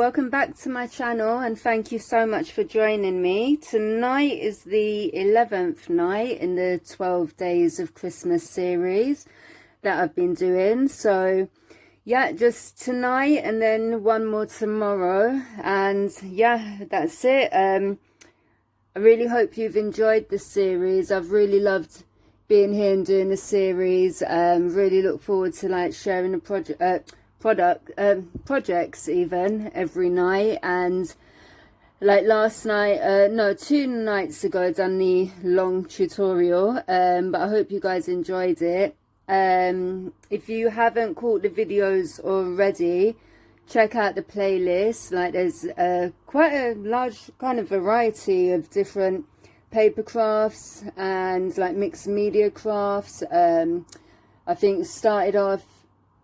welcome back to my channel and thank you so much for joining me. Tonight is the 11th night in the 12 days of Christmas series that I've been doing. So yeah, just tonight and then one more tomorrow, and yeah, that's it. I really hope you've enjoyed the series. I've really loved being here and doing the series. Really look forward to like sharing the projects even every night. And like last night, no, 2 nights ago, I done the long tutorial, but I hope you guys enjoyed it. If you haven't caught the videos already, check out the playlist. Like there's quite a large kind of variety of different paper crafts and like mixed media crafts. I think started off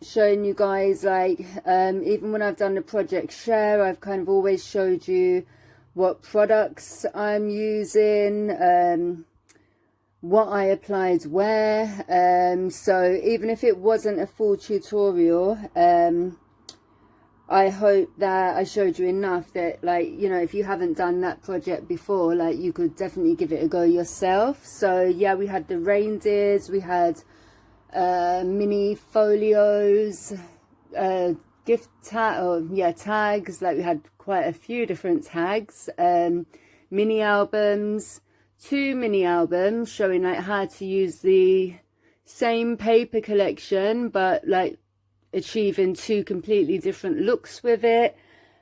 showing you guys like even when I've done the project share, I've kind of always showed you what products I'm using, what I applied where. So even if it wasn't a full tutorial, I hope that I showed you enough that, like, you know, if you haven't done that project before, like, you could definitely give it a go yourself. So yeah, we had the reindeers, we had mini folios, gift tags. Like we had quite a few different tags, mini albums, 2 mini albums showing like how to use the same paper collection but like achieving 2 completely different looks with it.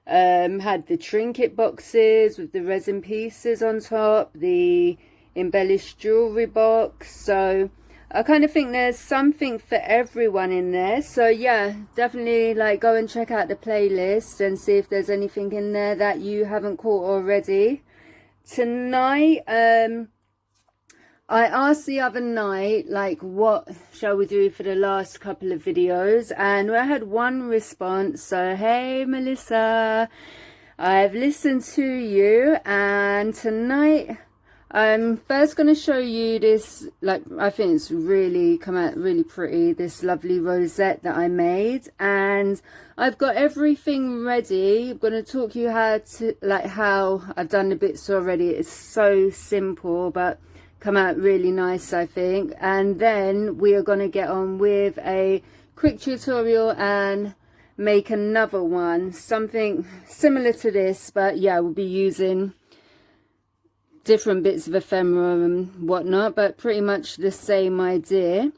Had the trinket boxes with the resin pieces on top, the embellished jewelry box. So I kind of think there's something for everyone in there. So yeah, definitely like go and check out the playlist and see if there's anything in there that you haven't caught already. Tonight, I asked the other night, like, what shall we do for the last couple of videos? And I had one response. So, hey, Melissa, I've listened to you. And tonight, I'm first going to show you this, like, I think it's really come out really pretty, this lovely rosette that I made. And I've got everything ready. I'm going to talk you how I've done the bits already. It's so simple, but come out really nice, I think. And then we are going to get on with a quick tutorial and make another one, something similar to this, but yeah, we'll be using different bits of ephemera and whatnot, but pretty much the same idea.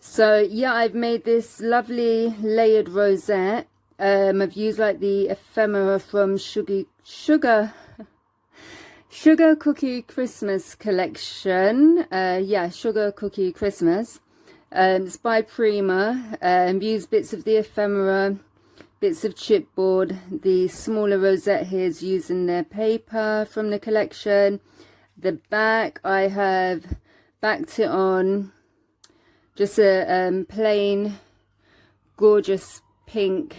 So yeah, I've made this lovely layered rosette. I've used like the ephemera from Sugar Cookie Christmas collection. Yeah, Sugar Cookie Christmas. It's by Prima. Used bits of the ephemera, bits of chipboard. The smaller rosette here is using their paper from the collection. The back, I have backed it on just a plain gorgeous pink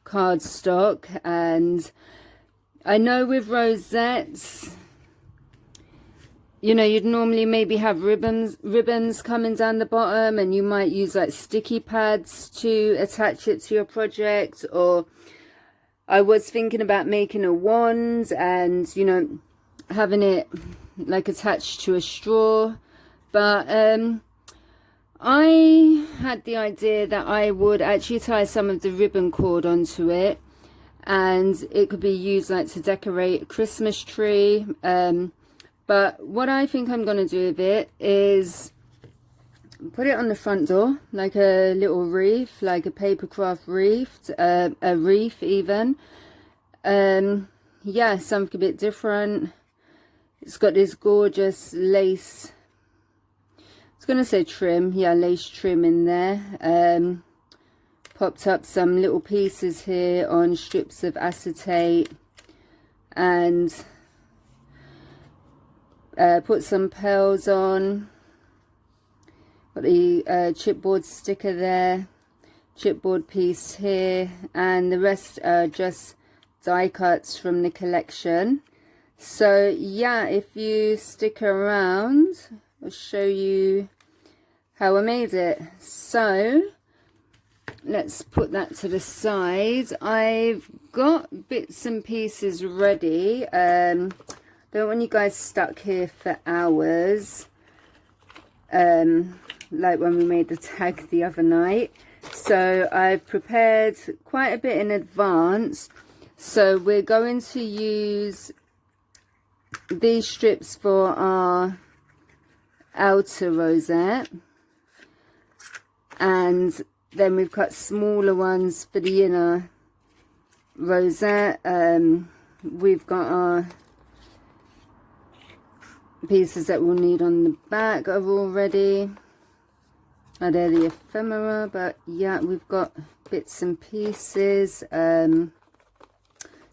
cardstock. And I know with rosettes, you know, you'd normally maybe have ribbons coming down the bottom, and you might use like sticky pads to attach it to your project. Or I was thinking about making a wand and, you know, having it like attached to a straw, but I had the idea that I would actually tie some of the ribbon cord onto it, and it could be used like to decorate a Christmas tree. But what I think I'm going to do with it is put it on the front door like a little wreath, like a paper craft wreath, a wreath even. Yeah, something a bit different. It's got this gorgeous lace, I was going to say trim, yeah, lace trim in there. Popped up some little pieces here on strips of acetate, and put some pearls on. Got the chipboard sticker there, chipboard piece here, and the rest are just die cuts from the collection. So yeah, if you stick around, I'll show you how I made it. So let's put that to the side. I've got bits and pieces ready. Don't want you guys stuck here for hours, like when we made the tag the other night. So I've prepared quite a bit in advance. So we're going to use these strips for our outer rosette, and then we've got smaller ones for the inner rosette. We've got our pieces that we'll need on the back are all ready. Oh, they're the ephemera, but yeah, we've got bits and pieces. So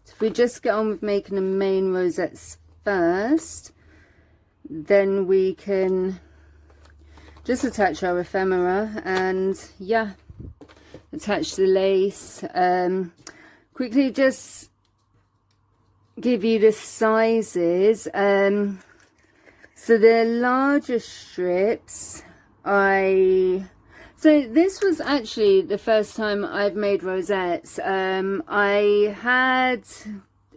if we just get on with making the main rosettes first, then we can just attach our ephemera and yeah, attach the lace. Quickly just give you the sizes. So the larger strips, so this was actually the first time I've made rosettes. I had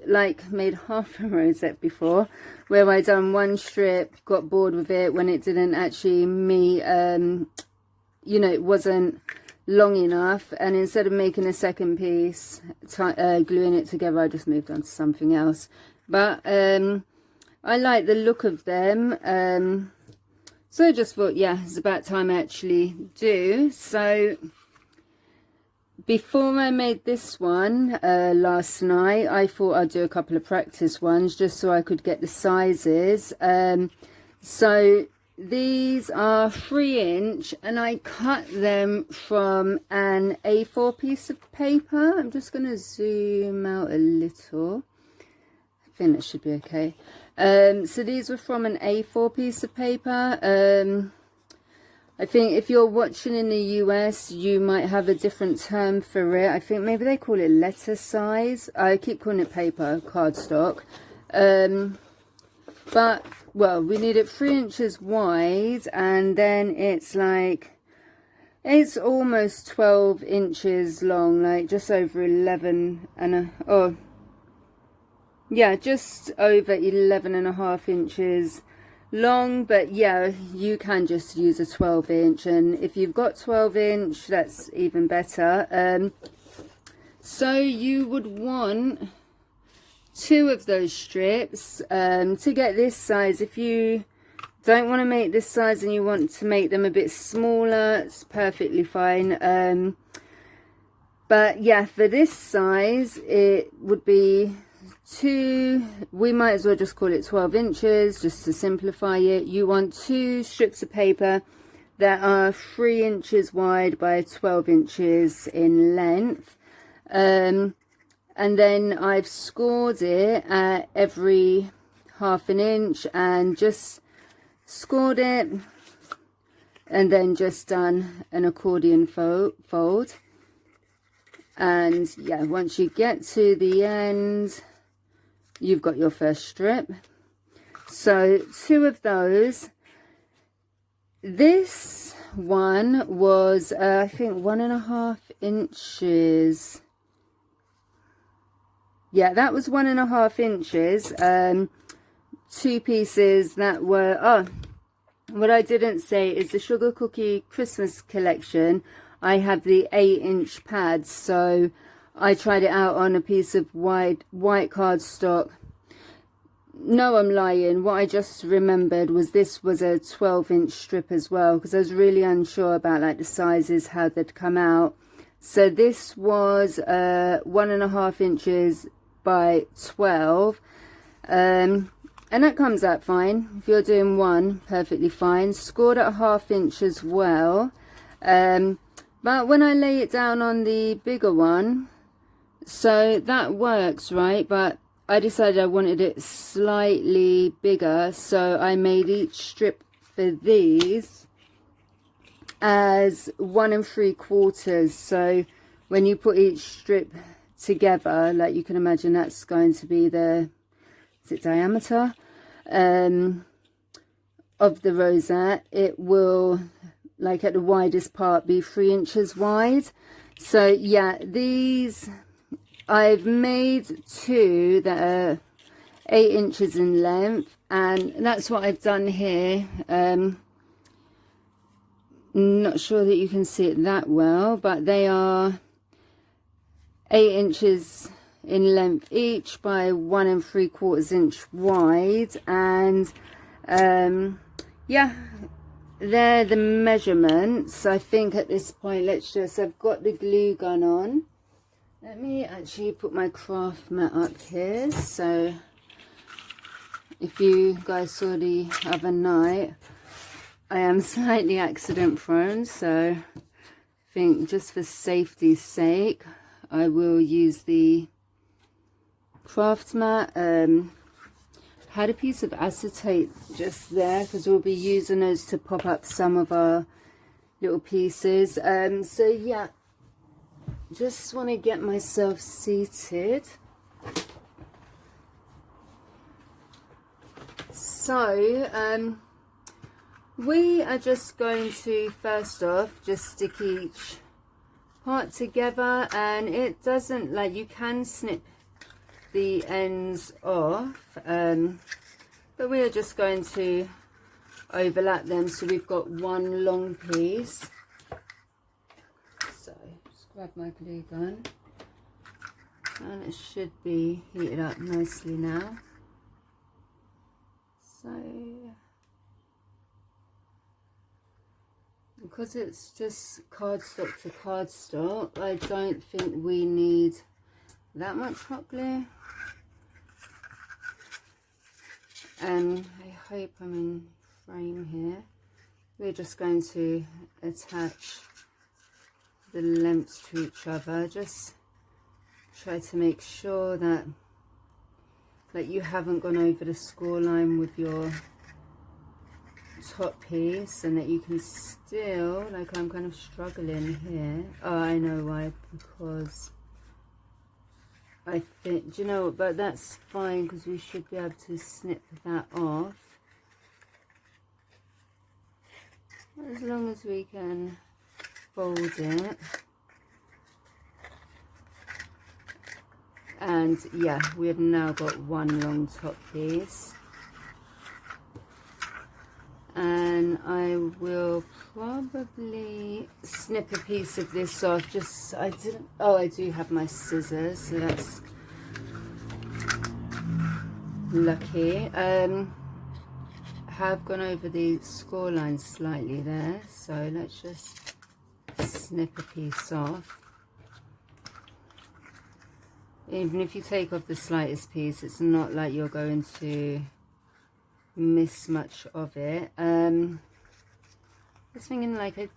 like made half a rosette before, where I done one strip, got bored with it when it didn't actually meet, you know, it wasn't long enough, and instead of making a second piece, gluing it together, I just moved on to something else. But I like the look of them, so I just thought, yeah, it's about time I actually do. So before I made this one last night, I thought I'd do a couple of practice ones just so I could get the sizes. So these are 3" and I cut them from an A4 piece of paper. I'm just going to zoom out a little. I think that should be okay. So these were from an A4 piece of paper. I think if you're watching in the US, you might have a different term for it. I think maybe they call it letter size. I keep calling it paper, cardstock. But, well, we need it 3 inches wide, and then it's like, it's almost 12 inches long, like just over 11 and a, oh, yeah, just over 11.5 inches long. But yeah, you can just use a 12-inch, and if you've got 12-inch, that's even better. So you would want 2 of those strips to get this size. If you don't want to make this size and you want to make them a bit smaller, it's perfectly fine. But yeah, for this size, it would be 2, we might as well just call it 12 inches just to simplify it. You want 2 strips of paper that are 3 inches wide by 12 inches in length, and then I've scored it at every ½ inch and just scored it, and then just done an accordion fold. And yeah, once you get to the end, you've got your first strip. So 2 of those. This one was I think 1.5 inches. Yeah, that was 1.5 inches. 2 pieces that were, oh, what I didn't say is the Sugar Cookie Christmas collection, I have the 8-inch pads, so I tried it out on a piece of white cardstock. No, I'm lying. What I just remembered was this was a 12-inch strip as well, because I was really unsure about like the sizes, how they'd come out. So this was 1.5 inches by 12, and that comes out fine. If you're doing 1, perfectly fine. Scored at 1/2 inch as well. But when I lay it down on the bigger one, so that works, right? But I decided I wanted it slightly bigger, so I made each strip for these as 1 3/4. So when you put each strip together, like you can imagine, that's going to be the, is it diameter of the rosette. It will, like at the widest part, be 3 inches wide. So yeah, these I've made two that are 8 inches in length, and that's what I've done here. Not sure that you can see it that well, but they are 8 inches in length each by 1 3/4 inch wide, and yeah, they're the measurements. I think at this point, I've got the glue gun on. Let me actually put my craft mat up here. So if you guys saw the other night, I am slightly accident prone, so I think just for safety's sake, I will use the craft mat. Had a piece of acetate just there because we'll be using those to pop up some of our little pieces. So yeah, just want to get myself seated. So we are just going to first off just stick each part together, and it doesn't, like, you can snip the ends off, but we are just going to overlap them so we've got one long piece. So just grab my glue gun, and it should be heated up nicely now. So because it's just cardstock to cardstock, I don't think we need that much hot glue. And I hope I'm in frame here. We're just going to attach the lengths to each other. Just try to make sure that, like, you haven't gone over the score line with your top piece, and that you can still, like, I'm kind of struggling here. Oh, I know why, because I think, do you know what, but that's fine because we should be able to snip that off as long as we can fold it. And yeah, we have now got one long top piece, and I will probably snip a piece of this off. Just, I do have my scissors, so that's lucky. Have gone over the score line slightly there, so let's just snip a piece off. Even if you take off the slightest piece, it's not like you're going to miss much of it. I was thinking, like, I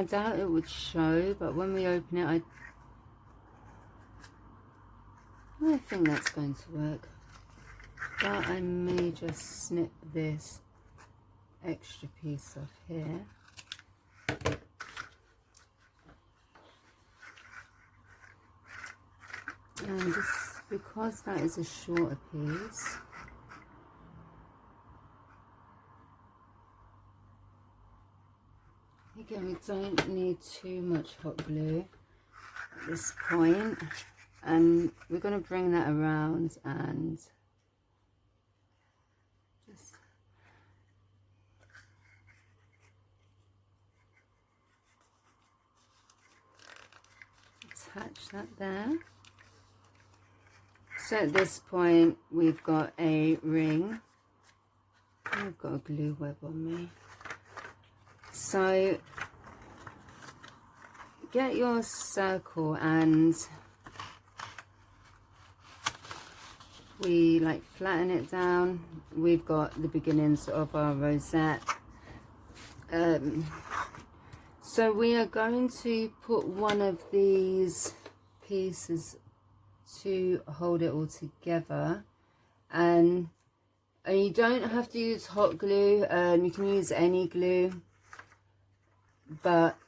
doubt it would show, but when we open it, I think that's going to work. But I may just snip this extra piece off here. And just because that is a shorter piece, again, we don't need too much hot glue at this point, and we're going to bring that around and just attach that there. So at this point, we've got a ring. I've got a glue web on me. So get your circle, and we, like, flatten it down. We've got the beginnings of our rosette. So we are going to put one of these pieces to hold it all together, and you don't have to use hot glue. You can use any glue, but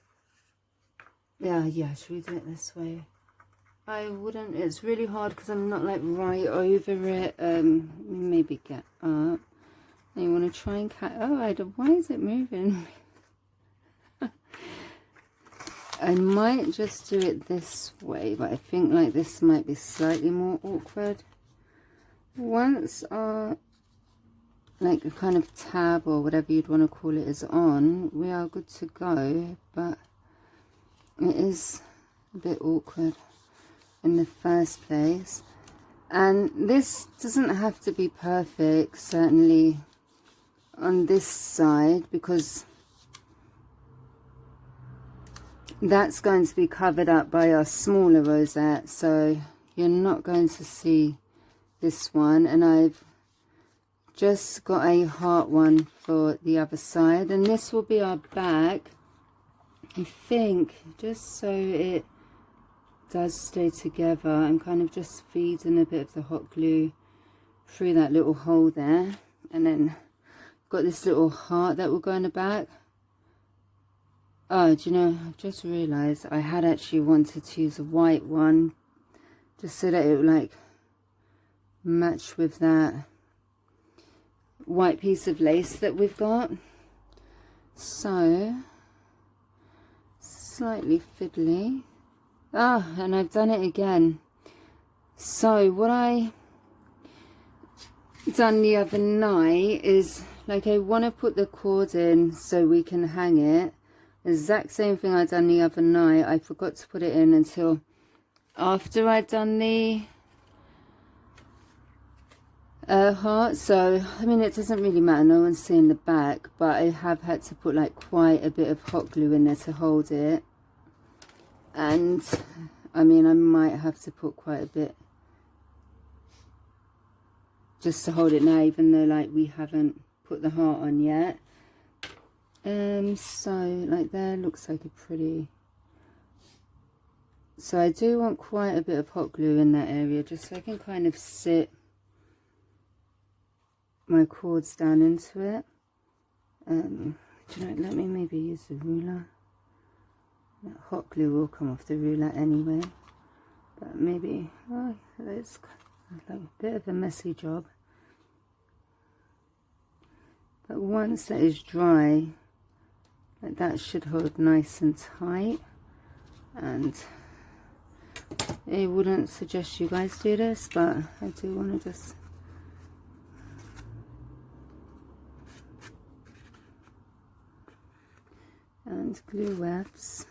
yeah, should we do it this way? I wouldn't, it's really hard because I'm not, like, right over it. Maybe get up, and you want to try and cut. Oh, why is it moving? I might just do it this way, but I think like this might be slightly more awkward. Once our like a kind of tab or whatever you'd want to call it is on, we are good to go, but it is a bit awkward in the first place. And this doesn't have to be perfect, certainly on this side, because that's going to be covered up by our smaller rosette, so you're not going to see this one. And I've just got a heart one for the other side, and this will be our back, I think, just so it does stay together. I'm kind of just feeding a bit of the hot glue through that little hole there, and then got this little heart that will go in the back. Oh, do you know, I've just realized I had actually wanted to use a white one just so that it would like match with that white piece of lace that we've got. So slightly fiddly. Ah, and I've done it again. So what I done the other night is like, I want to put the cord in so we can hang it. Exact same thing I done the other night. I forgot to put it in until after I'd done the heart. So I mean, it doesn't really matter, no one's seeing the back, but I have had to put like quite a bit of hot glue in there to hold it. And I mean, I might have to put quite a bit just to hold it now, even though like we haven't put the heart on yet. So like there looks like a pretty, so I do want quite a bit of hot glue in that area, just so I can kind of sit my cords down into it. Do you know, let me maybe use the ruler. That hot glue will come off the ruler anyway, but maybe, oh, it's like a bit of a messy job. But once that is dry, like that should hold nice and tight. And I wouldn't suggest you guys do this, but I do want to just and glue webs.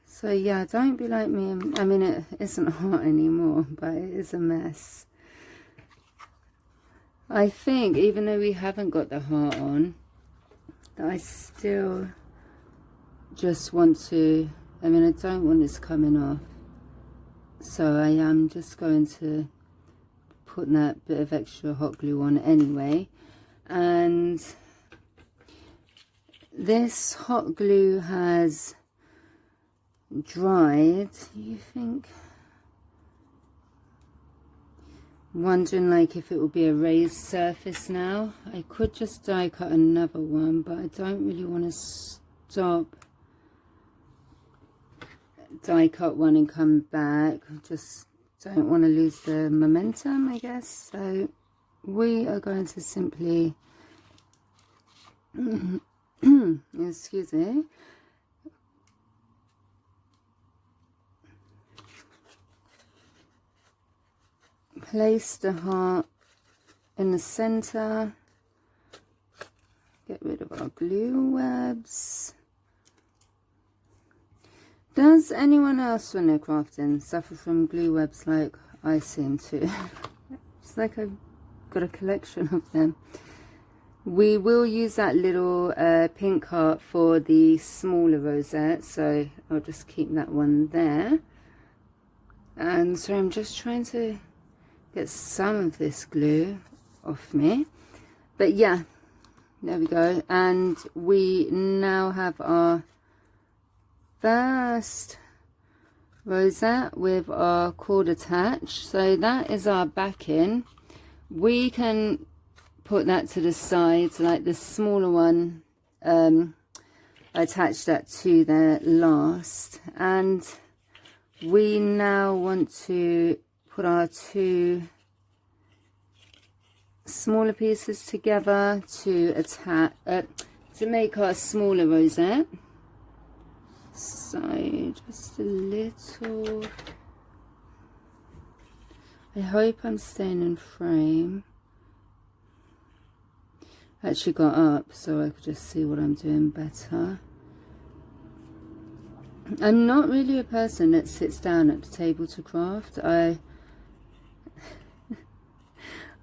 So yeah, don't be like me. I mean, it isn't hot anymore, but it is a mess. I think even though we haven't got the heart on, that I still just want to, I mean, I don't want this coming off, so I am just going to put that bit of extra hot glue on anyway. And this hot glue has dried, you think? Wondering like if it will be a raised surface now. I could just die cut another one, but I don't really want to stop, die cut one and come back. I just don't want to lose the momentum, I guess. So we are going to simply excuse me, place the heart in the center, get rid of our glue webs. Does anyone else when they're crafting suffer from glue webs like I seem to? It's like I've got a collection of them. We will use that little pink heart for the smaller rosette, so I'll just keep that one there. And so I'm just trying to get some of this glue off me, but yeah, there we go. And we now have our first rosette with our cord attached, so that is our backing. We can put that to the side, like the smaller one, I attached that to there last. And we now want to put our two smaller pieces together to attach, to make our smaller rosette. So just a little. I hope I'm staying in frame. I actually got up so I could just see what I'm doing better. I'm not really a person that sits down at the table to craft. I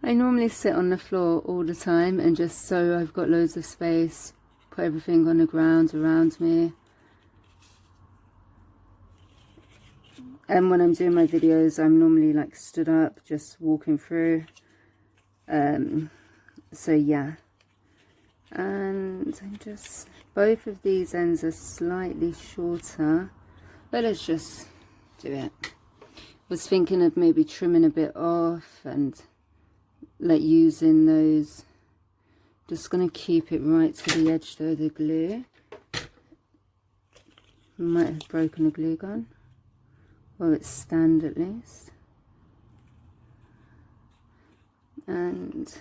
normally sit on the floor all the time, and just so I've got loads of space, put everything on the ground around me. And when I'm doing my videos, I'm normally like stood up, just walking through. So yeah. And I'm just, both of these ends are slightly shorter, but let's just do it. Was thinking of maybe trimming a bit off and like using those. Just gonna keep it right to the edge though, the glue. Might have broken a glue gun. Well, it's stand at least. And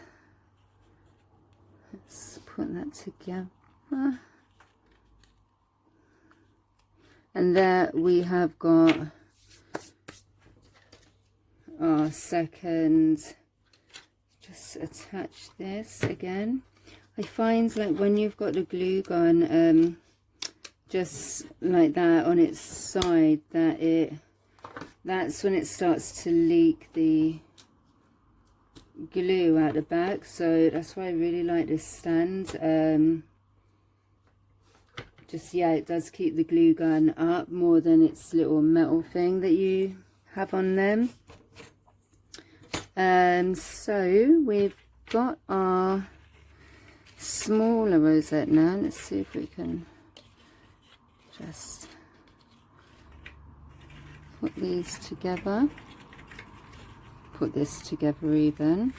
let's put that together. And there we have got our second. Just attach this again. I find like when you've got the glue gun just like that on its side, that's when it starts to leak the glue out the back. So that's why I really like this stand. Just, yeah, it does keep the glue gun up more than its little metal thing that you have on them. So we've got our smaller rosette now. Let's see if we can just put these together. Put this together even.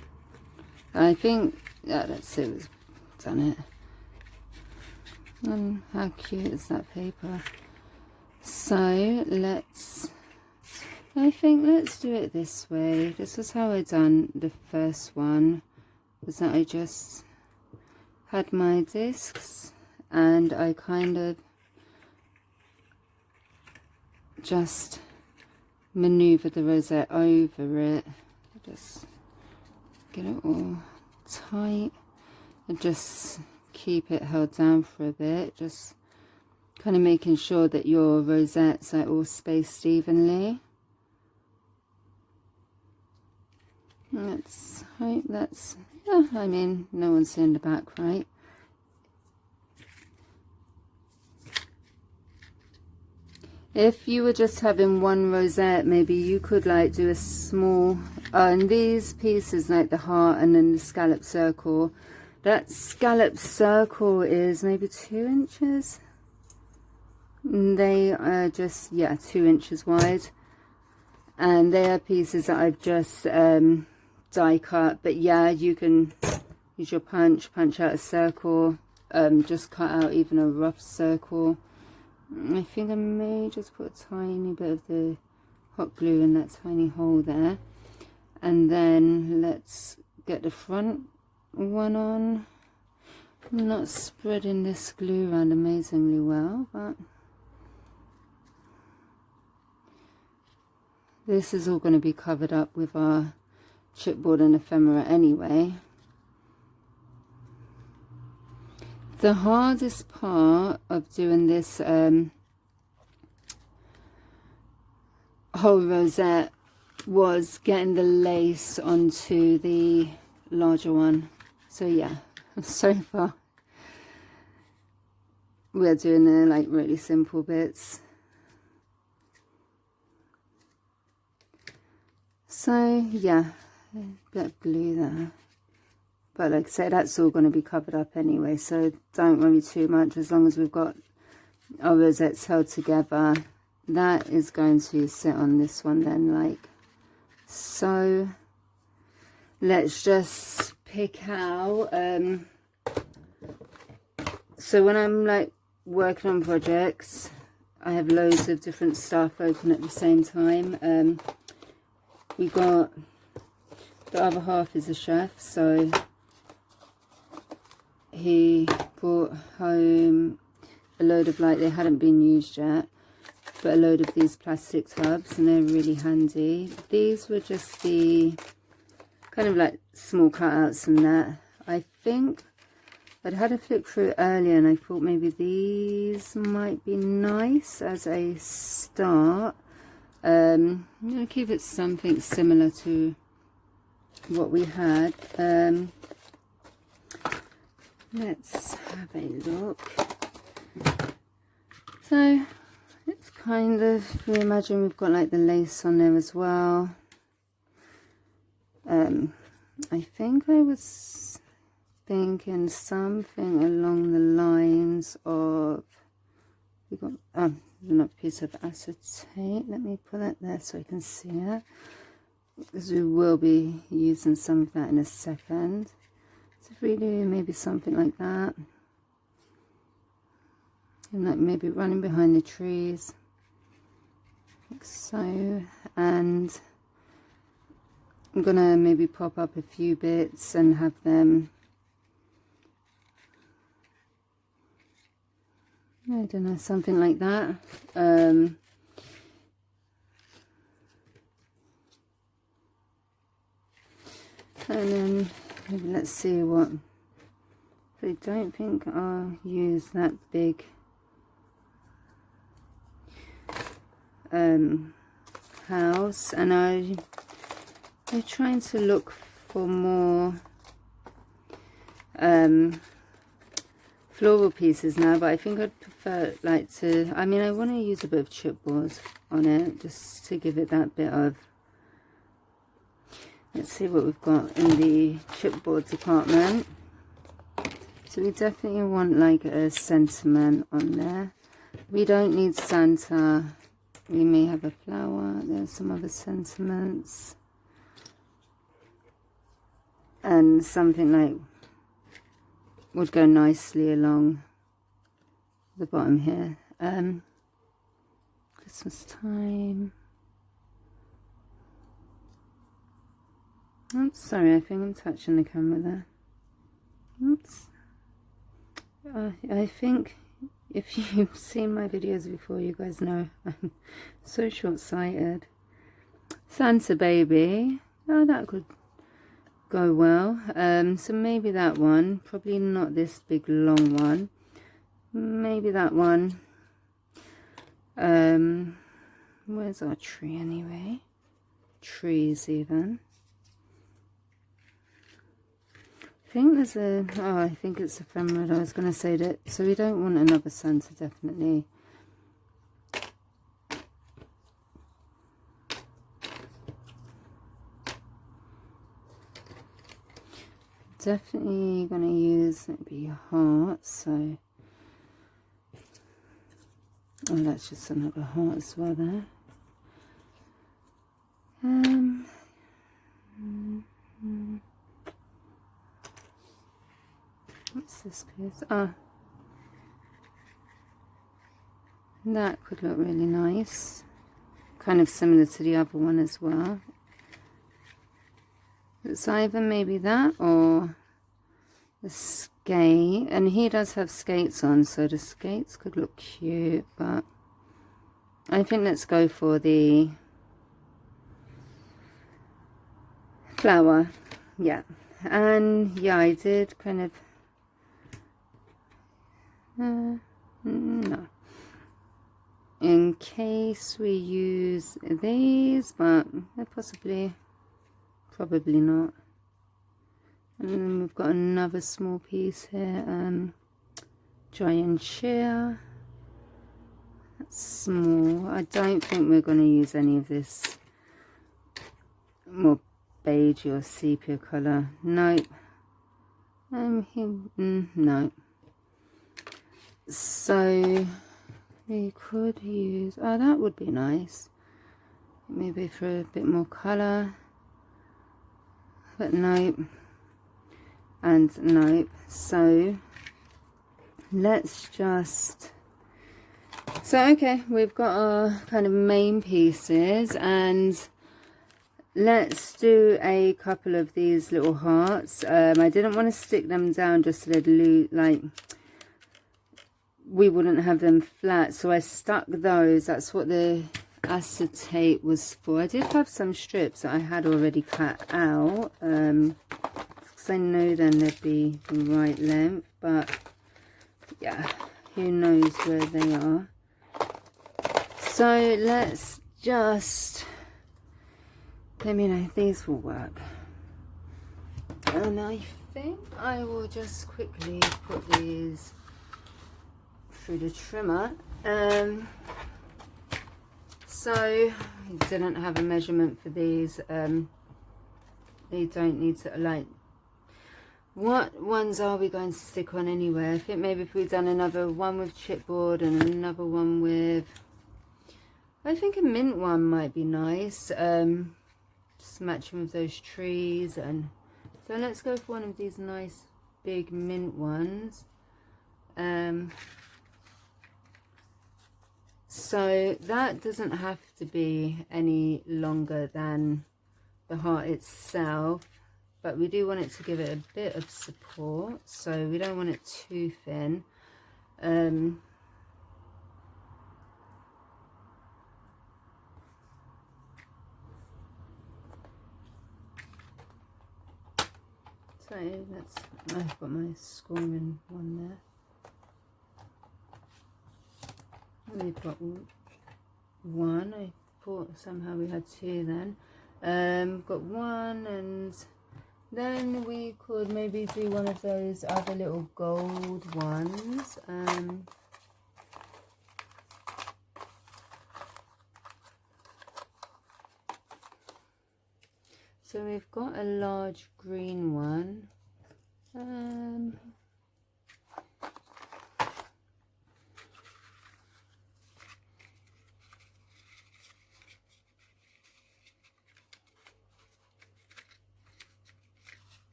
I think, yeah, let's see, we've done it. And how cute is that paper? So let's, I think let's do it this way. This is how I done the first one. Was that I just had my discs and I kind of just maneuver the rosette over it. Just get it all tight and just keep it held down for a bit, just kind of making sure that your rosettes are all spaced evenly. Let's hope that's, yeah, I mean, no one's seeing the back, right? If you were just having one rosette, maybe you could like do a small, and these pieces like the heart and then the scallop circle, that scallop circle is maybe 2 inches. And they are just, yeah, 2 inches wide. And they are pieces that I've just die cut. But yeah, you can use your punch out a circle, just cut out even a rough circle. I think I may just put a tiny bit of the hot glue in that tiny hole there. And then let's get the front one on. I'm not spreading this glue around amazingly well, but this is all going to be covered up with our chipboard and ephemera anyway. The hardest part of doing this whole rosette was getting the lace onto the larger one. So yeah, so far we're doing the like really simple bits. So yeah, a bit of glue there. But like I say, that's all going to be covered up anyway, so don't worry too much. As long as we've got our rosettes held together, that is going to sit on this one then, like so. Let's just pick out, so when I'm like working on projects, I have loads of different stuff open at the same time. We got, the other half is a chef, so he brought home a load of like, they hadn't been used yet, but a load of these plastic tubs, and they're really handy. These were just the kind of like small cutouts and that. I think I'd had a flick through earlier and I thought maybe these might be nice as a start. I'm going to keep it something similar to what we had. Let's have a look. So it's kind of, we imagine we've got like the lace on there as well. I think I was thinking something along the lines of, we got another piece of acetate. Let me put that there so I can see it, because we will be using some of that in a second. So if we do maybe something like that, and like maybe running behind the trees like so, and I'm gonna maybe pop up a few bits and have them, I don't know, something like that. And then maybe let's see what, I don't think I'll use that big house, and I'm trying to look for more floral pieces now, but I think I'd prefer like to, I mean, I want to use a bit of chipboard on it just to give it that bit of, let's see what we've got in the chipboard department. So we definitely want like a sentiment on there. We don't need Santa. We may have a flower. There's some other sentiments. And something like would go nicely along the bottom here. Christmas time. Oops, sorry, I think I'm touching the camera there. Oops. I think if you've seen my videos before, you guys know I'm so short-sighted. Santa baby. Oh, that could go well. So maybe that one. Probably not this big long one. Maybe that one. Where's our tree anyway? Trees even. I think there's a, oh, I think it's ephemeral. I was going to say that, so we don't want another Santa, definitely. Definitely going to use maybe a heart, so, oh, that's just another heart as well there. What's this piece? Ah, that could look really nice. Kind of similar to the other one as well. It's either maybe that or the skate. And he does have skates on, so the skates could look cute. But I think let's go for the flower. Yeah. And yeah, I did kind of... no, in case we use these, but possibly, probably not. And then we've got another small piece here, giant chair. That's small. I don't think we're going to use any of this more beige or sepia color. Nope. No. So we could use, oh, that would be nice, maybe for a bit more color, but nope, and nope. So let's just, so okay, we've got our kind of main pieces, and let's do a couple of these little hearts. I didn't want to stick them down just so they'd like we wouldn't have them flat, so I stuck those. That's what the acetate was for. I did have some strips that I had already cut out, because I know then they'd be the right length, but yeah, who knows where they are. So let's just, let me know if these will work. And I think I will just quickly put these through the trimmer. So I didn't have a measurement for these. They don't need to, like, what ones are we going to stick on anyway? I think maybe if we've done another one with chipboard and another one with, I think a mint one might be nice, just matching with those trees. And so let's go for one of these nice big mint ones. So that doesn't have to be any longer than the heart itself, but we do want it to give it a bit of support, so we don't want it too thin. So that's, I've got my scoring one there. We've got one. I thought somehow we had two then. Got one, and then we could maybe do one of those other little gold ones. So we've got a large green one.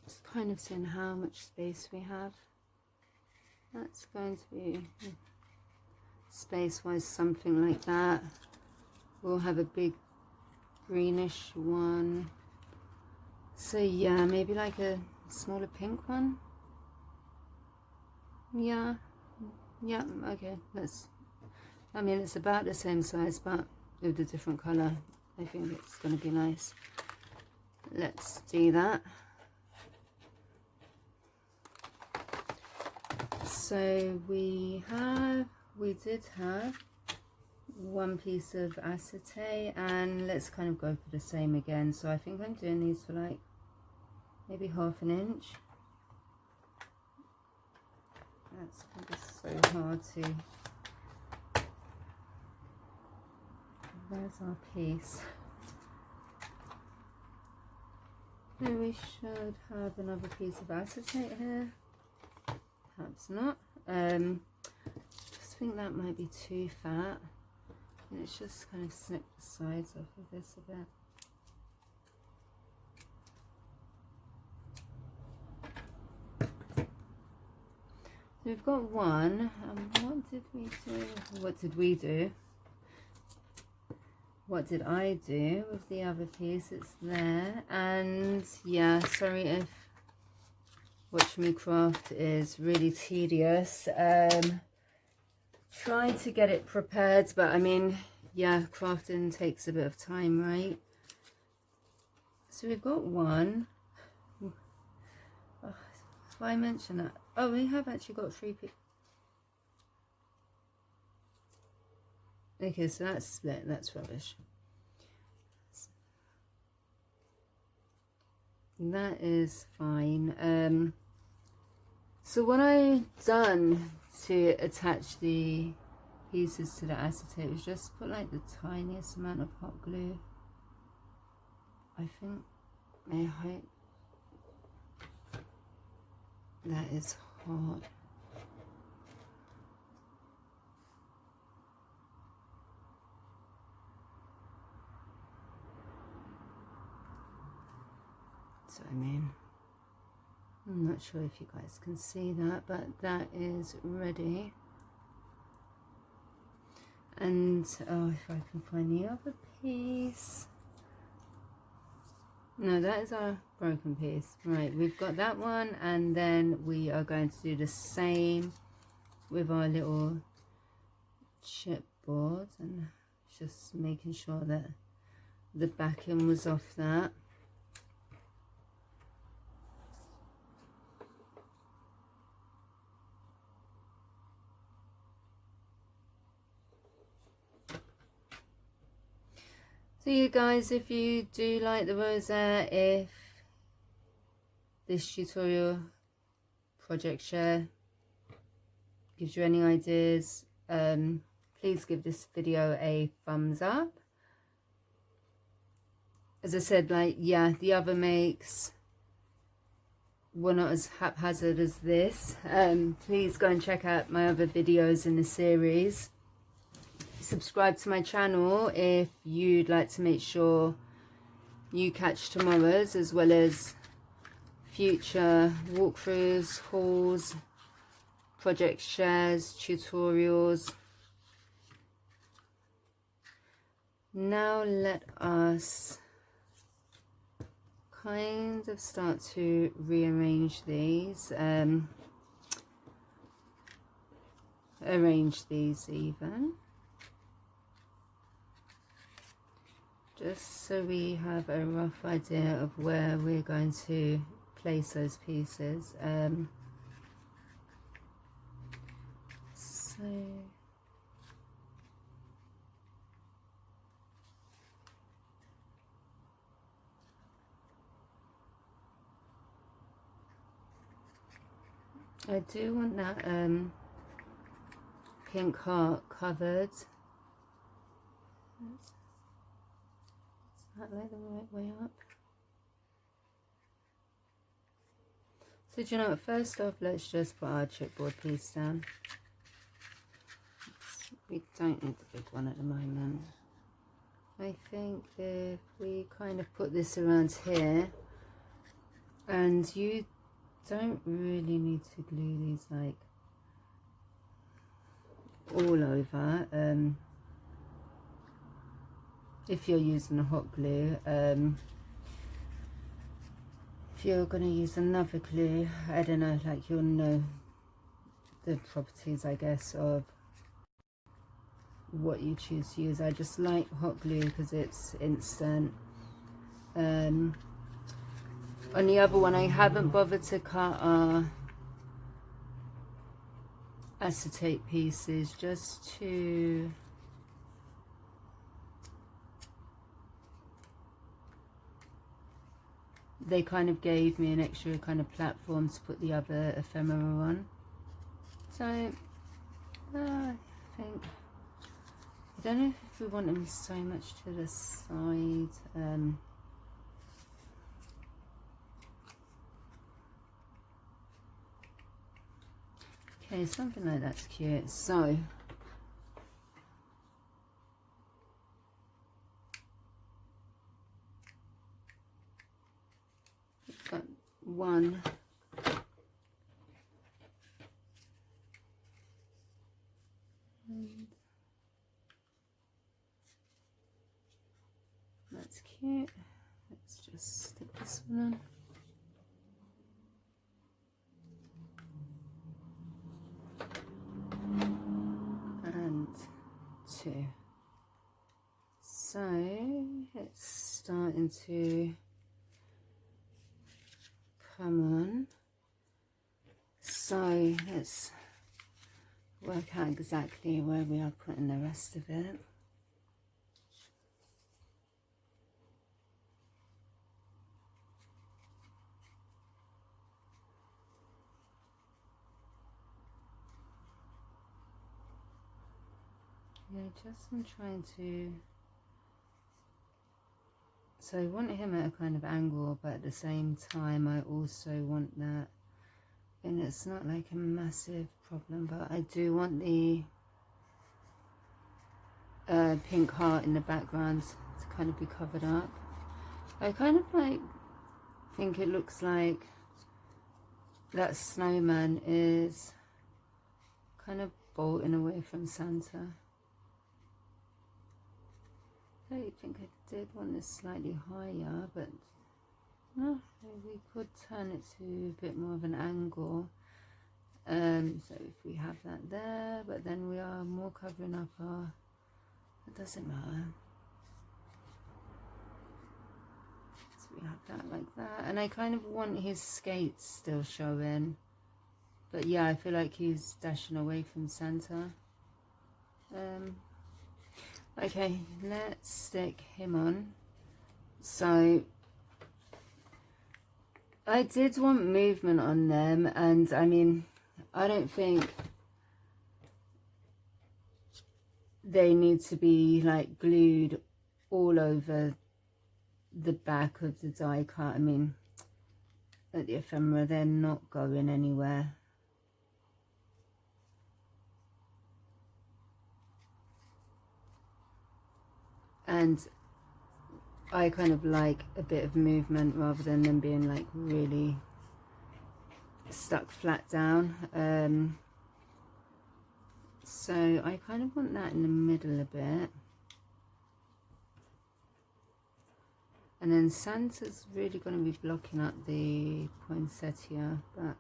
Just kind of seeing how much space we have. That's going to be space-wise something like that. We'll have a big greenish one. So yeah, maybe like a smaller pink one. Yeah, okay, let's, I mean, it's about the same size, but with a different color. I think it's going to be nice. Let's do that. So we did have one piece of acetate, and let's kind of go for the same again. So I think I'm doing these for like maybe 1/2 inch. That's going to be so hard to, where's our piece? So we should have another piece of acetate here. Perhaps not. Just think that might be too fat. And it's just kind of snip the sides off of this a bit. So we've got one. What did we do? What did we do? What did I do with the other piece? It's there. And yeah, sorry if watching me craft is really tedious. Try to get it prepared, but I mean, yeah, crafting takes a bit of time, right? So we've got one. Oh, why I mention that? Oh, we have actually got 3 pieces. Okay, so that's split. That's rubbish. That is fine. So what I've done to attach the pieces to the acetate was just put like the tiniest amount of hot glue. I think, I hope that is hot. So I mean, I'm not sure if you guys can see that, but that is ready. And oh, if I can find the other piece. No, that is our broken piece. Right, we've got that one, and then we are going to do the same with our little chipboard, and just making sure that the backing was off that. So you guys, if you do like the rosette, if this tutorial project share gives you any ideas, please give this video a thumbs up. As I said, like, yeah, the other makes were not as haphazard as this. Please go and check out my other videos in the series. Subscribe to my channel if you'd like to make sure you catch tomorrow's as well as future walkthroughs, hauls, project shares, tutorials. Now let us kind of start to rearrange these, arrange these even, just so we have a rough idea of where we're going to place those pieces. So I do want that pink heart covered. Is that like the right way up? So do you know what, first off, let's just put our chipboard piece down. We don't need the big one at the moment. I think if we kind of put this around here, and you don't really need to glue these like all over, if you're using a hot glue. If you're going to use another glue, I don't know, like, you'll know the properties, I guess, of what you choose to use. I just like hot glue because it's instant. On the other one, I haven't bothered to cut our acetate pieces, just to they kind of gave me an extra kind of platform to put the other ephemera on. So I think, I don't know if we want them so much to the side. Okay, something like that's cute. So we've got one. And that's cute. Let's just stick this one on. And two. So it's starting to come on. So let's work out exactly where we are putting the rest of it. Yeah, just I'm trying to, so I want him at a kind of angle, but at the same time I also want that, and it's not like a massive problem, but I do want the pink heart in the background to kind of be covered up. I kind of like think it looks like that snowman is kind of bolting away from Santa. I think I did want this slightly higher, but no, we could turn it to a bit more of an angle, So if we have that there, but then we are more covering up our, it doesn't matter. So we have that like that, and I kind of want his skates still showing, but yeah, I feel like he's dashing away from Santa. Okay, let's stick him on. So I did want movement on them, and I mean, I don't think they need to be like glued all over the back of the die cut. I mean, at the ephemera, they're not going anywhere. And I kind of like a bit of movement rather than them being like really stuck flat down. So I kind of want that in the middle a bit. And then Santa's really going to be blocking up the poinsettia, but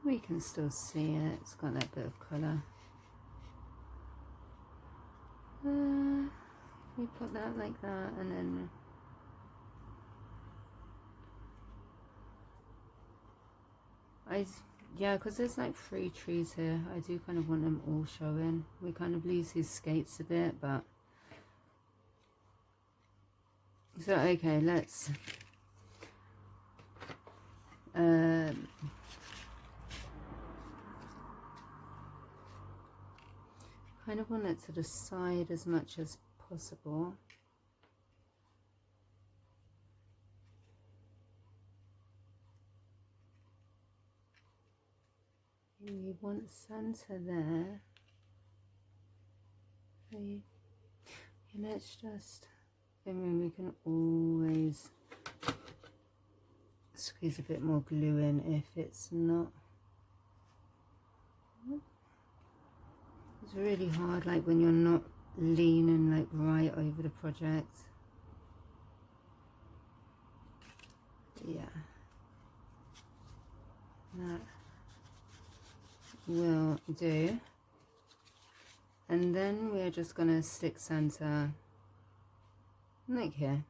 we can still see it. It's got that bit of colour. We put that like that, and then yeah, because there's like 3 trees here. I do kind of want them all showing. We kind of lose his skates a bit, but so okay, let's kind of want it to the side as much as possible. You want Santa there. And let's just, I mean, we can always squeeze a bit more glue in if it's not. It's really hard, like when you're not leaning like right over the project. Yeah, that will do. And then we're just gonna stick Santa like here.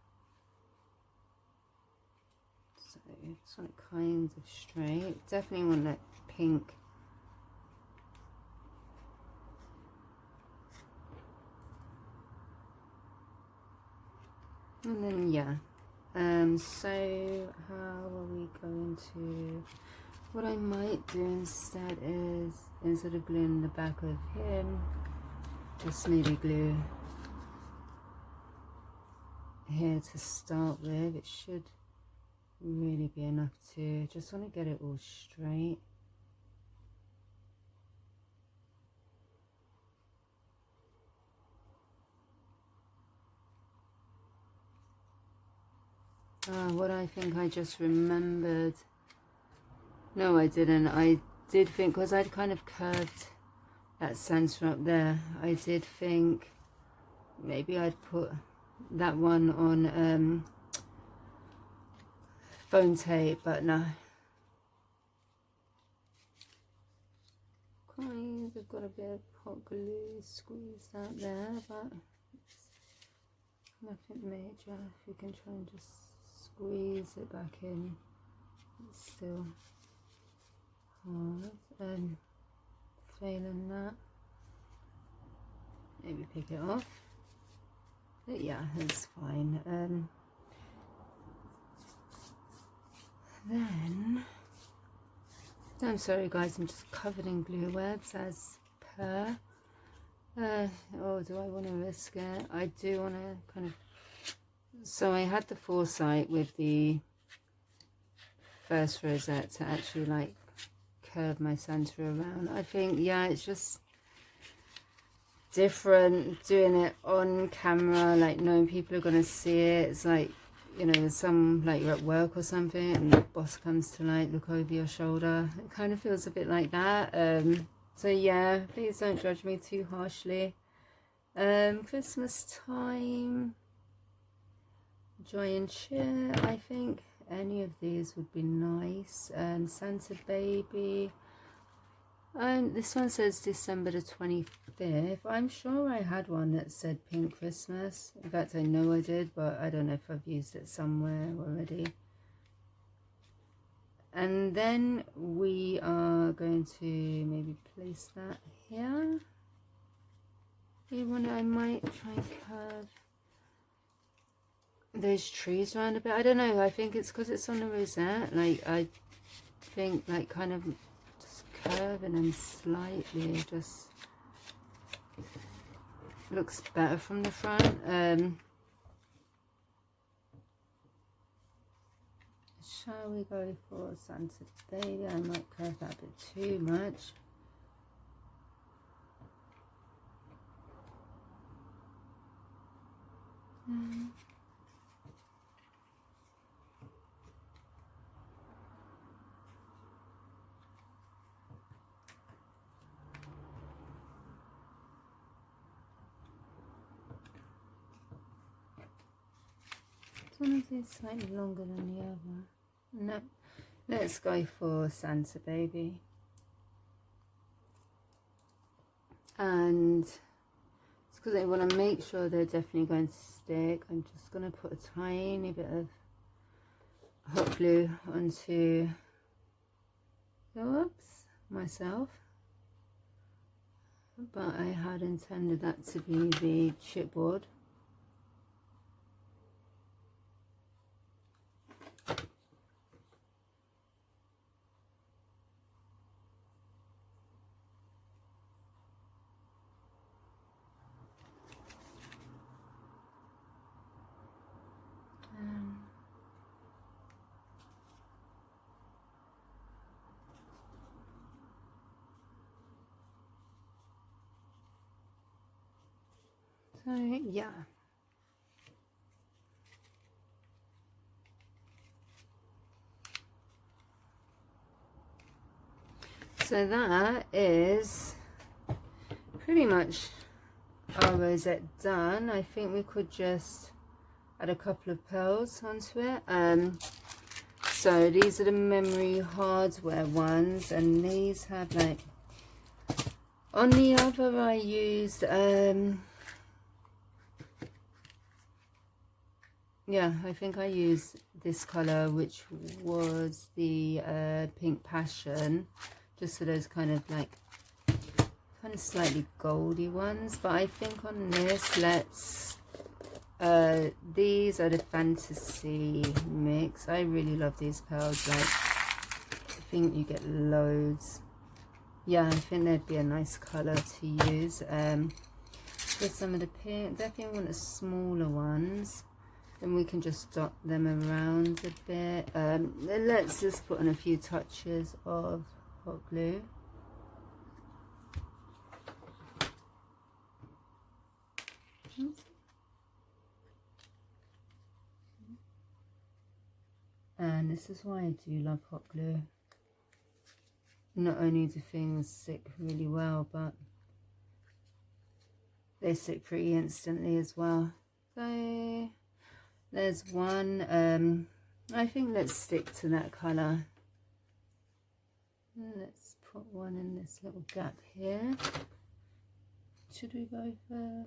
So just want it kind of straight. Definitely want that pink. And then yeah, so how are we going to, what I might do instead is, instead of gluing the back of him, just maybe glue here to start with. It should really be enough to, just want to get it all straight. What I think I just remembered, no I didn't, I did think, because I'd kind of curved that Santa up there, I did think maybe I'd put that one on foam tape, but no. Kind of got a bit of hot glue squeezed out there, but it's nothing major. If you can try and just squeeze it back in, it's still hard. And failing that, maybe pick it off. But yeah, it's fine. Then, I'm sorry guys, I'm just covered in glue webs as per. Oh, do I want to risk it? I do want to kind of, so I had the foresight with the first rosette to actually like curve my Santa around. I think, yeah, it's just different doing it on camera, like knowing people are going to see it. It's like, you know, some, like you're at work or something and the boss comes to like look over your shoulder. It kind of feels a bit like that. So yeah, please don't judge me too harshly. Christmas time, joy and cheer, I think. any of these would be nice. Santa Baby. This one says December the 25th. I'm sure I had one that said Pink Christmas. In fact, I know I did, but I don't know if I've used it somewhere already. And then we are going to maybe place that here. I might try and curve those trees around a bit. I don't know. I think it's because it's on the rosette. Like, I think, like, kind of just curving them slightly just looks better from the front. Shall we go for Santa Baby? I might curve that a bit too much. One of these slightly longer than the other. No, let's go for Santa Baby. And it's because I want to make sure they're definitely going to stick. I'm just going to put a tiny bit of hot glue onto myself. But I had intended that to be the chipboard. So yeah. So that is pretty much our rosette done. I think we could just add a couple of pearls onto it. So these are the memory hardware ones, and these have like, on the other I used yeah, I think I used this color, which was the Pink Passion, just for those kind of like slightly goldy ones. But I think on this, let's these are the Fantasy mix. I really love these pearls. Like, I think you get loads. Yeah, I think they'd be a nice color to use. With some of the pink, definitely want the smaller ones. Then we can just dot them around a bit. Then let's just put on a few touches of hot glue. And this is why I do love hot glue. Not only do things stick really well, but they stick pretty instantly as well. So there's one. I think let's stick to that colour. Let's put one in this little gap here. Should we go for,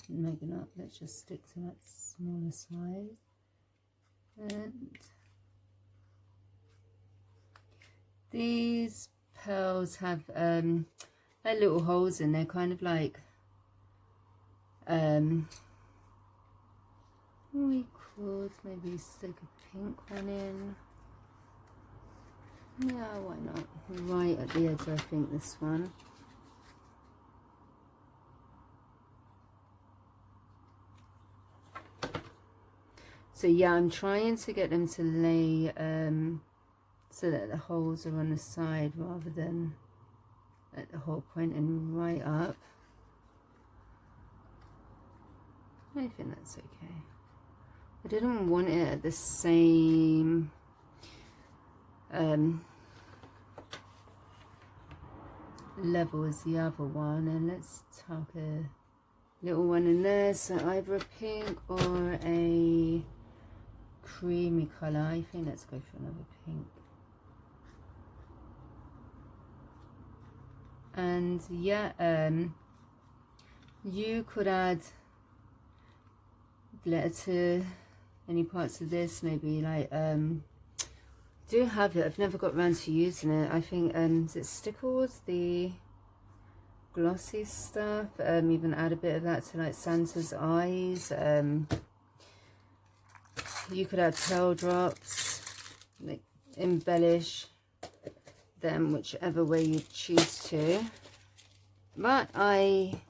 maybe not, let's just stick to that smaller size. And these pearls have like little holes in there, kind of like we could maybe stick a pink one in. Yeah, why not? Right at the edge, I think, this one. So yeah, I'm trying to get them to lay so that the holes are on the side rather than at the hole pointing right up. I think that's okay. I didn't want it at the same level as the other one, and let's tuck a little one in there, so either a pink or a creamy colour. I think let's go for another pink. And yeah, you could add glitter to any parts of this, maybe like do have it, I've never got around to using it. I think is it Stickles, the glossy stuff, even add a bit of that to like Santa's eyes. You could add pearl drops, like embellish them whichever way you choose to, but I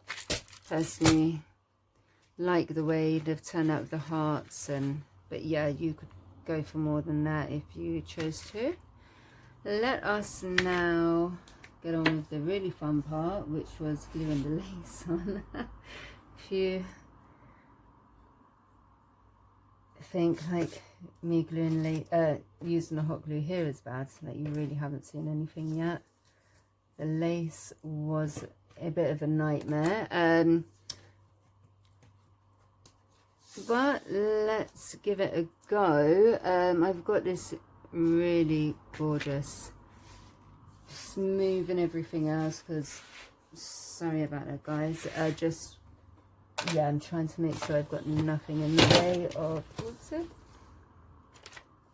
personally like the way they've turned out with the hearts. And but yeah, you could go for more than that if you chose to. Let us now get on with the really fun part, which was gluing the lace on. If you think like me gluing using the hot glue here is bad, like you really haven't seen anything yet. The lace was a bit of a nightmare, but let's give it a go. I've got this really gorgeous, smoothing everything else, because sorry about that guys, yeah, I'm trying to make sure I've got nothing in the way of, what's it?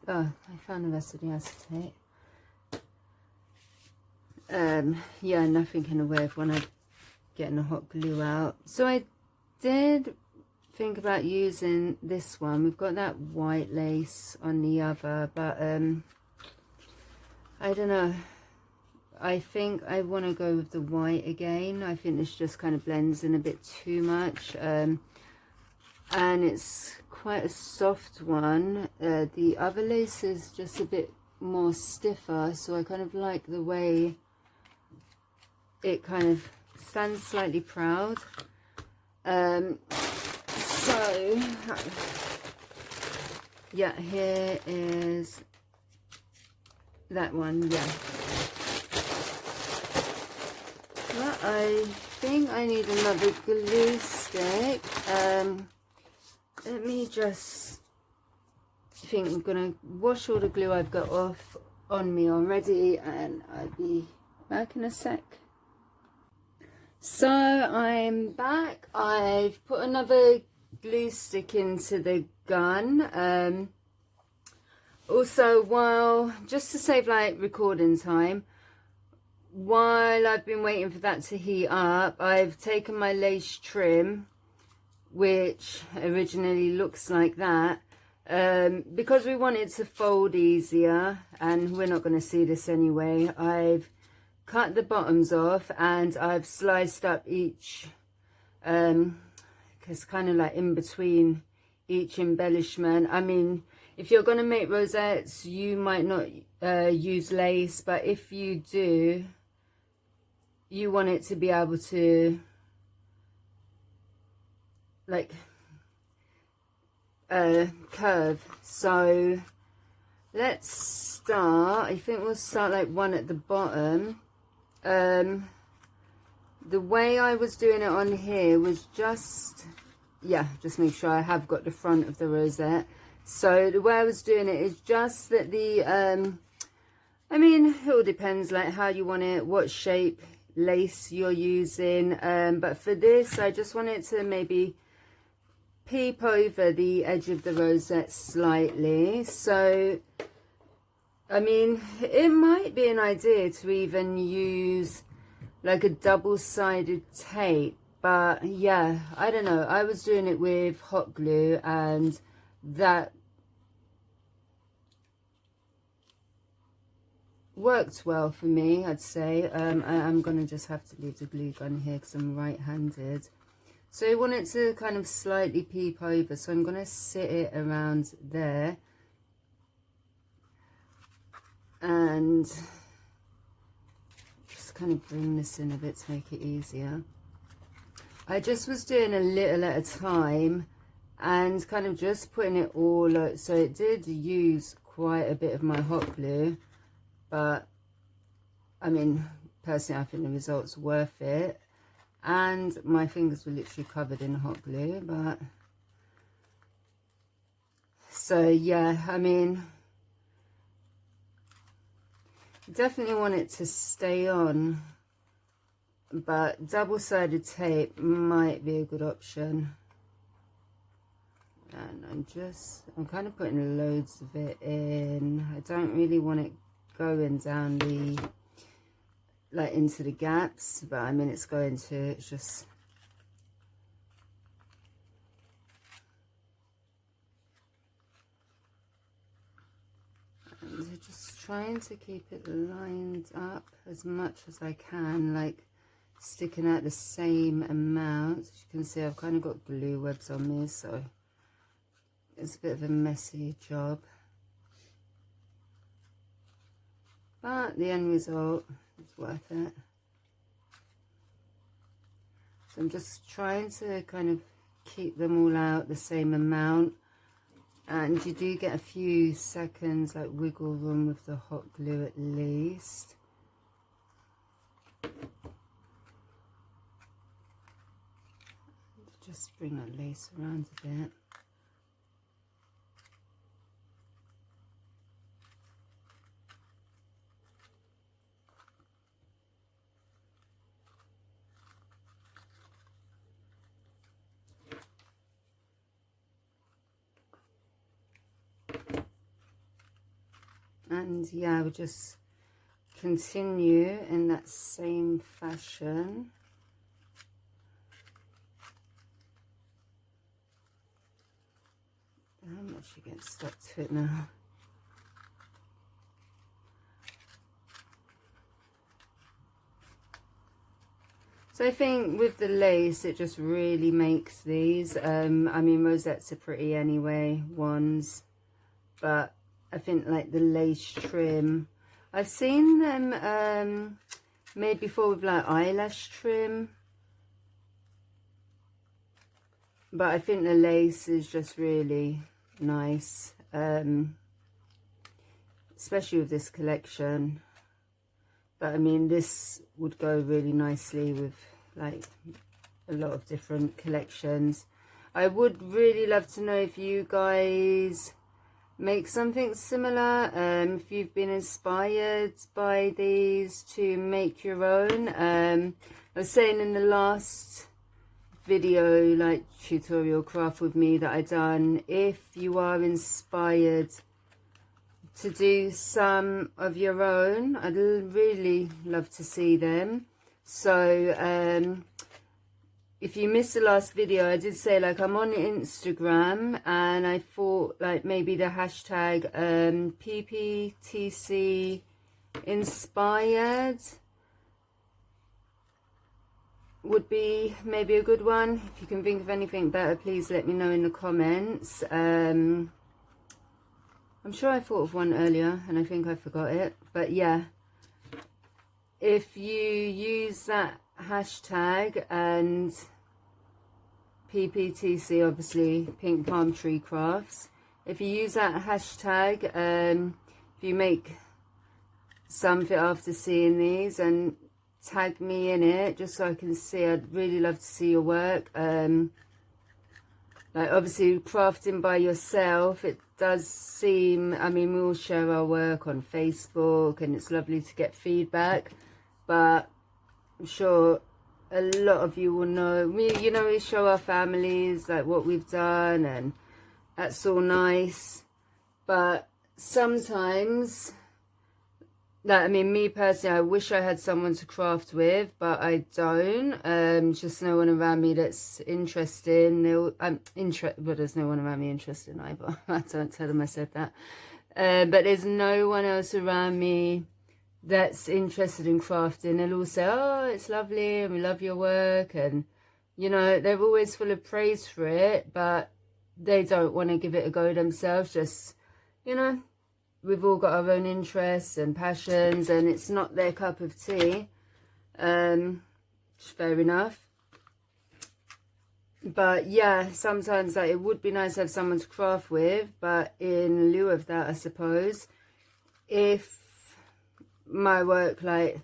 Oh, I found the rest of the acetate. Yeah, nothing in the way of when I'm getting the hot glue out. So I did think about using this one. We've got that white lace on the other, but I don't know. I think I want to go with the white again. I think this just kind of blends in a bit too much, and it's quite a soft one. The other lace is just a bit more stiffer, so I kind of like the way it kind of stands slightly proud. So yeah, here is that one. Yeah, but I think I need another glue stick. Let me just think. I'm gonna wash all the glue I've got off on me already, and I'll be back in a sec. So I'm back. I've put another glue stick into the gun. Also, while just to save like recording time, while I've been waiting for that to heat up, I've taken my lace trim, which originally looks like that, because we want it to fold easier, and we're not going to see this anyway. I've cut the bottoms off and I've sliced up each, because kind of like in between each embellishment. I mean, if you're going to make rosettes, you might not use lace, but if you do, you want it to be able to like curve. So let's start. I think we'll start like one at the bottom. The way I was doing it on here was just make sure I have got the front of the rosette. So the way I was doing it is just that the I mean, it all depends like how you want it, what shape lace you're using, but for this I just want it to maybe peep over the edge of the rosette slightly. So I mean, it might be an idea to even use like a double-sided tape, but yeah, I don't know. I was doing it with hot glue and that worked well for me, I'd say. I'm gonna just have to leave the glue gun here because I'm right-handed. So I want it to kind of slightly peep over, so I'm gonna sit it around there and just kind of bring this in a bit to make it easier. I just was doing a little at a time and kind of just putting it all out. So it did use quite a bit of my hot glue, but I mean, personally I think the result's worth it, and my fingers were literally covered in hot glue. But So yeah, I mean, definitely want it to stay on, but double-sided tape might be a good option. And I'm kind of putting loads of it in. I don't really want it going down the, like, into the gaps, but I mean, it's just, and just trying to keep it lined up as much as I can, like sticking out the same amount. As you can see, I've kind of got glue webs on me, so it's a bit of a messy job, but the end result is worth it. So I'm just trying to kind of keep them all out the same amount, and you do get a few seconds like wiggle room with the hot glue at least. Just bring that lace around a bit. And yeah, we'll just continue in that same fashion. How much you get stuck to it now? So I think with the lace, it just really makes these. I mean, rosettes are pretty anyway, ones, but I think like the lace trim, I've seen them made before with like eyelash trim, but I think the lace is just really nice, especially with this collection. But I mean, this would go really nicely with like a lot of different collections. I would really love to know if you guys make something similar, if you've been inspired by these to make your own. I was saying in the last video, like tutorial craft with me that I done, if you are inspired to do some of your own, I'd really love to see them. So if you missed the last video, I did say like I'm on Instagram, and I thought like maybe the hashtag PPTC inspired would be maybe a good one. If you can think of anything better, please let me know in the comments. I'm sure I thought of one earlier and I think I forgot it, but yeah, if you use that hashtag and PPTC, obviously Pink Palm Tree Crafts, if you use that hashtag, if you make something after seeing these and tag me in it just so I can see, I'd really love to see your work. Like obviously crafting by yourself, it does seem, I mean, we all share our work on Facebook and it's lovely to get feedback, but I'm sure a lot of you will know, you know, we show our families like what we've done, and that's all nice, but sometimes, like, I mean, me personally, I wish I had someone to craft with, but I don't. Just no one around me that's interested. But there's no one around me interested either. I don't tell them I said that. But there's no one else around me that's interested in crafting. They'll all say, oh, it's lovely and we love your work, and you know, they're always full of praise for it, but they don't want to give it a go themselves. Just, you know, we've all got our own interests and passions, and it's not their cup of tea. Fair enough. But yeah, sometimes like it would be nice to have someone to craft with, but in lieu of that, I suppose, if my work, like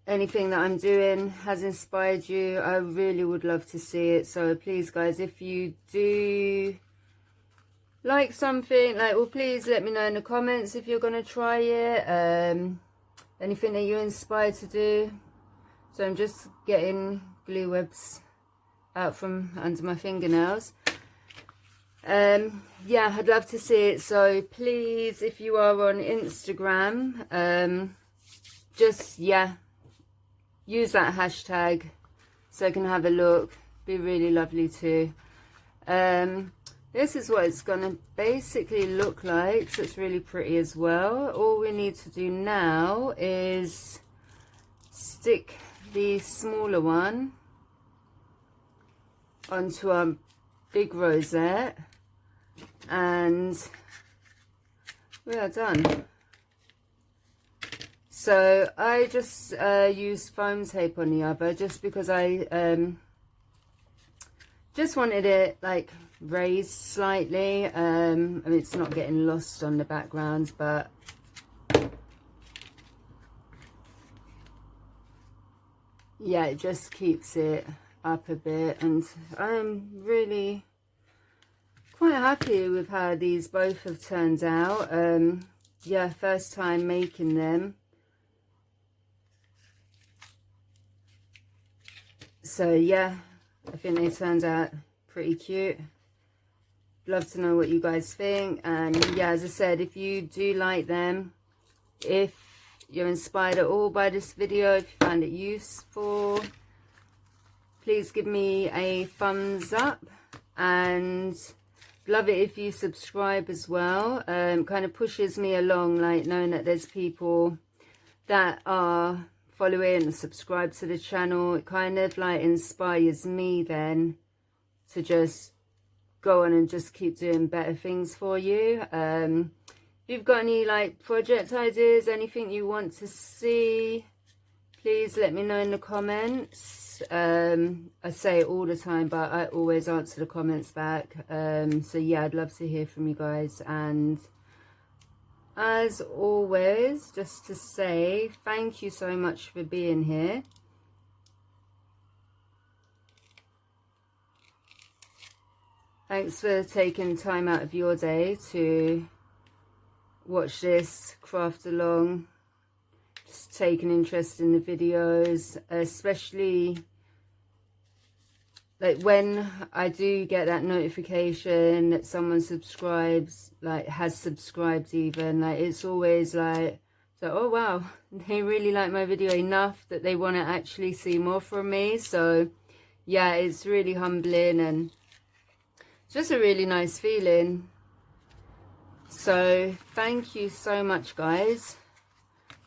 anything that I'm doing, has inspired you, I really would love to see it. So please guys, if you do like something, like, well, please let me know in the comments if you're going to try it. Anything that you're inspired to do. So I'm just getting glue webs out from under my fingernails. Yeah, I'd love to see it. So please, if you are on Instagram, just, yeah, use that hashtag so I can have a look. Be really lovely too. This is what it's gonna basically look like, so it's really pretty as well. All we need to do now is stick the smaller one onto our big rosette, and we are done. So I just used foam tape on the other, just because I just wanted it like raised slightly. I mean, it's not getting lost on the background, but yeah, it just keeps it up a bit, and I'm really quite happy with how these both have turned out. Yeah, first time making them, so yeah, I think they turned out pretty cute. Love to know what you guys think. And yeah, as I said, if you do like them, if you're inspired at all by this video, if you find it useful, please give me a thumbs up, and love it if you subscribe as well. Kind of pushes me along, like knowing that there's people that are following and subscribe to the channel. It kind of like inspires me then to just go on and just keep doing better things for you. If you've got any like project ideas, anything you want to see, please let me know in the comments. I say it all the time, but I always answer the comments back. So yeah, I'd love to hear from you guys. And as always, just to say thank you so much for being here. Thanks for taking time out of your day to watch this craft along, just take an interest in the videos, especially like when I do get that notification that someone subscribes, like has subscribed even, like it's always like, so oh wow, they really like my video enough that they want to actually see more from me. So yeah, it's really humbling and just a really nice feeling. So thank you so much, guys.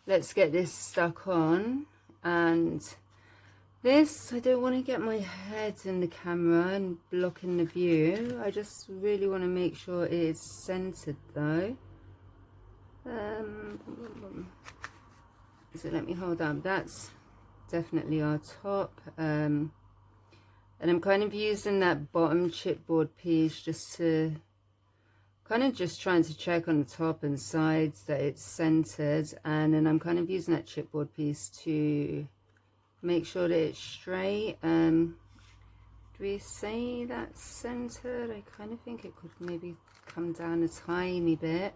Let's get this stuck on. And this, I don't want to get my head in the camera and blocking the view. I just really want to make sure it is centered though. So let me hold on. That's definitely our top. And I'm kind of using that bottom chipboard piece just to kind of just trying to check on the top and sides that it's centered. And then I'm kind of using that chipboard piece to make sure that it's straight. Do we say that's centered? I kind of think it could maybe come down a tiny bit.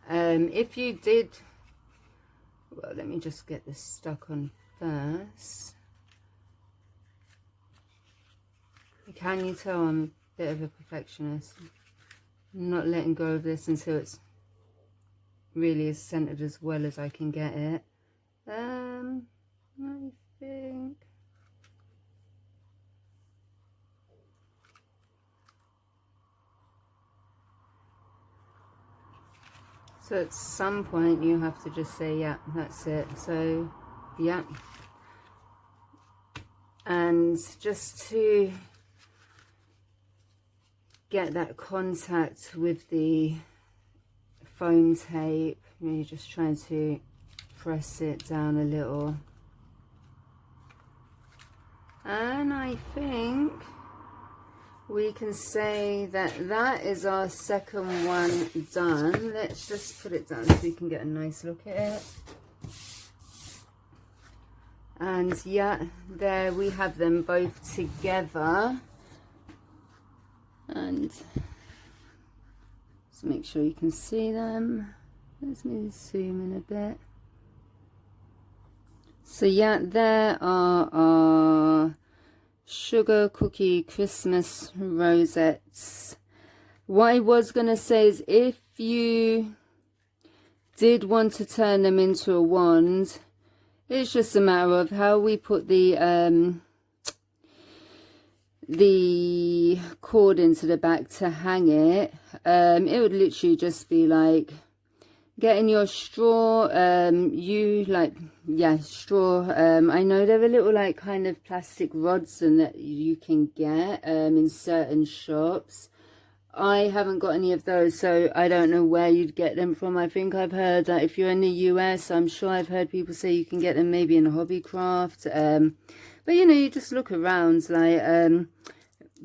If you did, well, let me just get this stuck on first. Can you tell I'm a bit of a perfectionist? I'm not letting go of this until it's really as centered as well as I can get it. I think so. At some point you have to just say, yeah, that's it. So yeah, and just to get that contact with the foam tape, you're just trying to press it down a little, and I think we can say that that is our second one done. Let's just put it down so we can get a nice look at it. And yeah, there we have them both together. And just make sure you can see them. Let me zoom in a bit. So yeah, there are our Sugar Cookie Christmas rosettes. What I was going to say is, if you did want to turn them into a wand, it's just a matter of how we put the cord into the back to hang it. It would literally just be like getting your straw, straw. I know there are little like kind of plastic rods and that you can get in certain shops. I haven't got any of those, so I don't know where you'd get them from. I think I've heard that if you're in the US, I'm sure I've heard people say you can get them maybe in Hobbycraft. But you know, you just look around, like,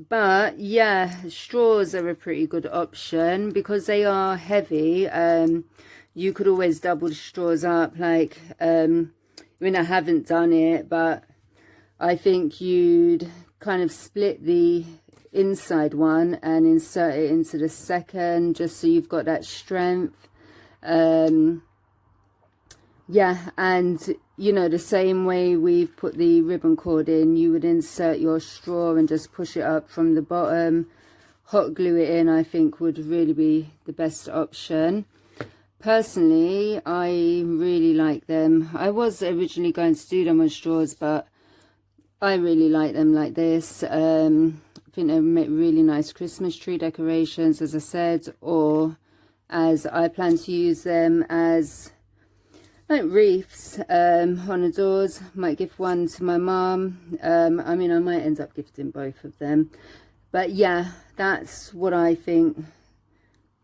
but yeah, straws are a pretty good option because they are heavy. You could always double the straws up, like, I mean, I haven't done it, but I think you'd kind of split the inside one and insert it into the second, just so you've got that strength. Yeah, and you know, the same way we've put the ribbon cord in, you would insert your straw and just push it up from the bottom. Hot glue it in, I think, would really be the best option. Personally, I really like them. I was originally going to do them on straws, but I really like them like this. I think they make really nice Christmas tree decorations, as I said, or as I plan to use them as like wreaths on the doors. Might give one to my mum. I mean, I might end up gifting both of them, but yeah, that's what I think.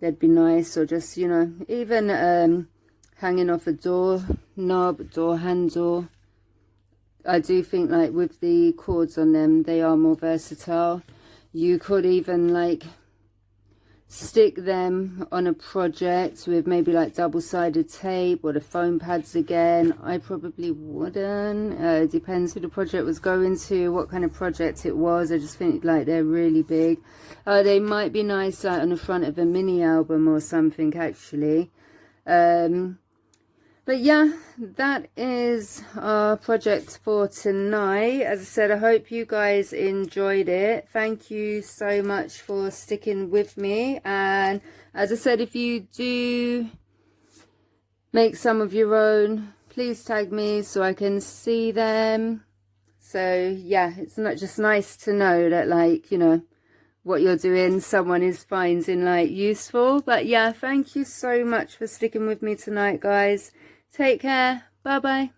They'd be nice, or just, you know, even hanging off a door knob, door handle. I do think, like, with the cords on them, they are more versatile. You could even like stick them on a project with maybe like double-sided tape or the foam pads again. I probably wouldn't. It depends who the project was going to, what kind of project it was. I just think like they're really big. They might be nice like on the front of a mini album or something, actually. But yeah, that is our project for tonight. As I said, I hope you guys enjoyed it. Thank you so much for sticking with me. And as I said, if you do make some of your own, please tag me so I can see them. So yeah, it's not just nice to know that, like, you know, what you're doing, someone is finding like useful. But yeah, thank you so much for sticking with me tonight, guys. Take care. Bye bye.